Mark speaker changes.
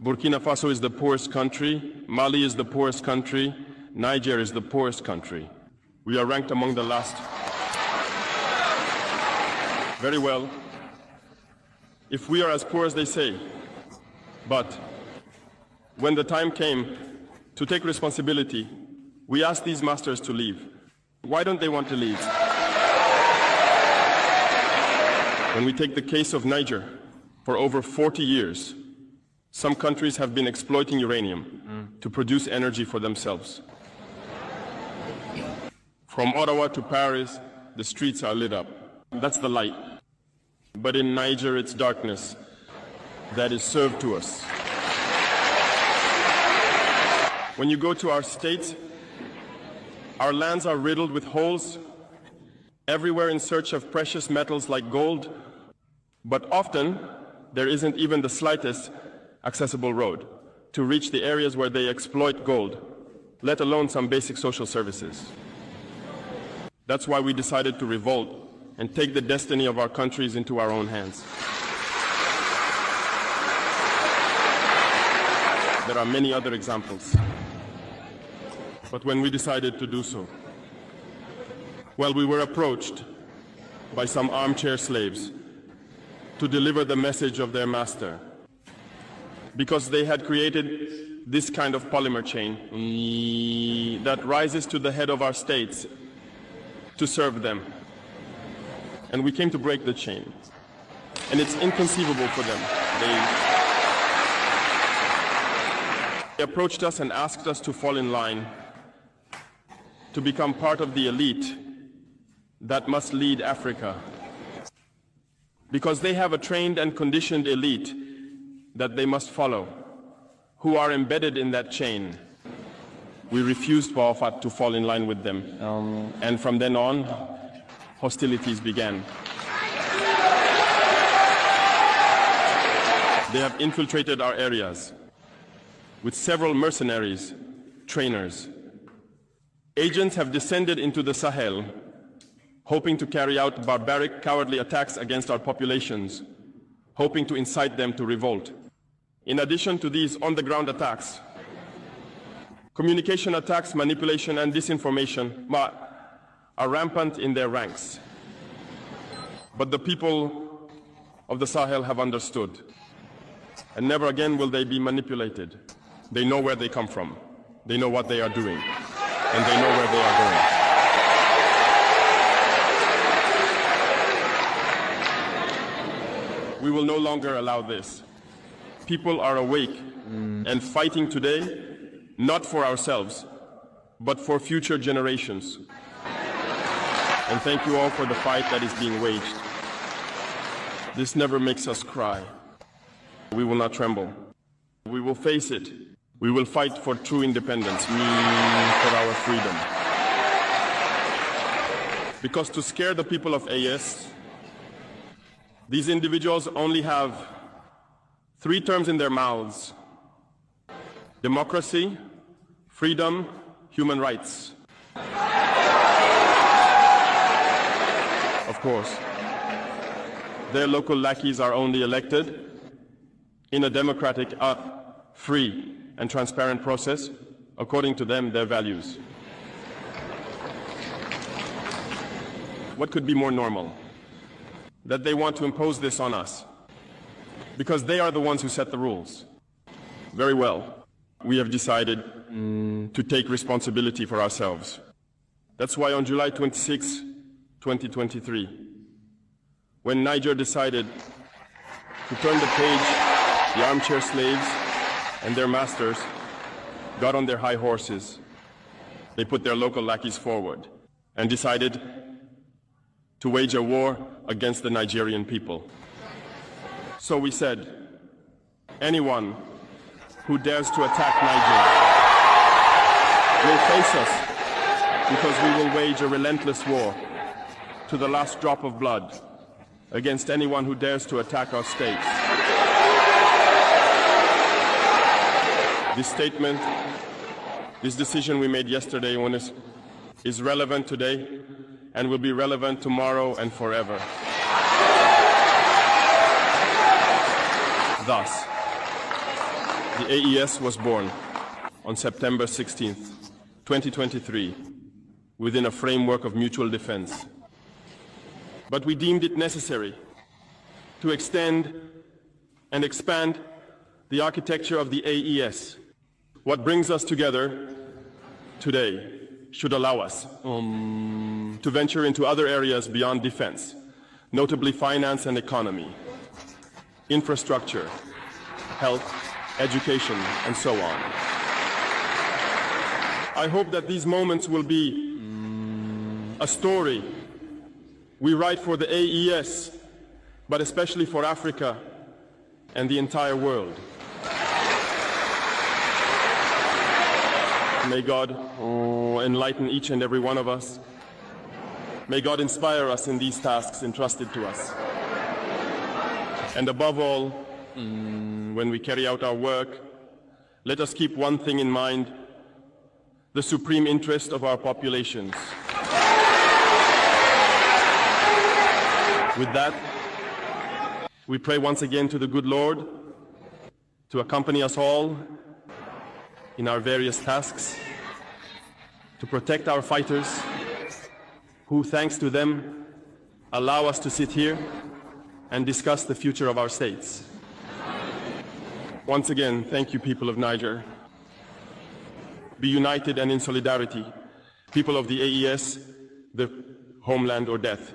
Speaker 1: Burkina Faso is the poorest country, Mali is the poorest country, Niger is the poorest country. We are ranked among the last. Very well, if we are as poor as they say, but when the time came to take responsibility, we asked these masters to leave. Why don't they want to leave? When we take the case of Niger, for over 40 years, some countries have been exploiting uranium to produce energy for themselves. From Ottawa to Paris, the streets are lit up. That's the light. But in Niger, it's darkness that is served to us. When you go to our states, our lands are riddled with holes, everywhere in search of precious metals like gold, but often there isn't even the slightest accessible road to reach the areas where they exploit gold, let alone some basic social services. That's why we decided to revolt and take the destiny of our countries into our own hands. There are many other examples. But when we decided to do so, well, we were approached by some armchair slaves to deliver the message of their master, because they had created this kind of polymer chain that rises to the head of our states to serve them. And we came to break the chain. And it's inconceivable for them. They approached us and asked us to fall in line, to become part of the elite that must lead Africa. Because they have a trained and conditioned elite that they must follow, who are embedded in that chain. We refused to fall in line with them. And from then on, hostilities began. They have infiltrated our areas with several mercenaries, trainers. Agents have descended into the Sahel, hoping to carry out barbaric, cowardly attacks against our populations, hoping to incite them to revolt. In addition to these on-the-ground attacks, communication attacks, manipulation, and disinformation are rampant in their ranks. But the people of the Sahel have understood, and never again will they be manipulated. They know where they come from, they know what they are doing, and they know where they are going. We will no longer allow this. People are awake and fighting today, not for ourselves, but for future generations. And thank you all for the fight that is being waged. This never makes us cry. We will not tremble. We will face it. We will fight for true independence, for our freedom. Because to scare the people of AS, these individuals only have 3 terms in their mouths: democracy, freedom, human rights. Of course, their local lackeys are only elected in a democratic, free, and transparent process, according to them, their values. What could be more normal? That they want to impose this on us, because they are the ones who set the rules. Very well, we have decided to take responsibility for ourselves. That's why on July 26, 2023, when Niger decided to turn the page, the armchair slaves and their masters got on their high horses. They put their local lackeys forward and decided to wage a war against the Nigerian people. So we said, anyone who dares to attack Niger will face us, because we will wage a relentless war to the last drop of blood against anyone who dares to attack our states. This statement, this decision we made yesterday is relevant today and will be relevant tomorrow and forever. Thus, The AES was born on September 16th, 2023, within a framework of mutual defense. But we deemed it necessary to extend and expand the architecture of the AES. What brings us together today should allow us to venture into other areas beyond defense, notably finance and economy, infrastructure, health, education, and so on. I hope that these moments will be a story we write for the AES, but especially for Africa and the entire world. May God enlighten each and every one of us. May God inspire us in these tasks entrusted to us. And above all, when we carry out our work, let us keep one thing in mind: the supreme interest of our populations. With that, we pray once again to the good Lord to accompany us all in our various tasks, to protect our fighters, who, thanks to them, allow us to sit here and discuss the future of our states. Once again, thank you, people of Niger. Be united and in solidarity. People of the AES, the homeland or death.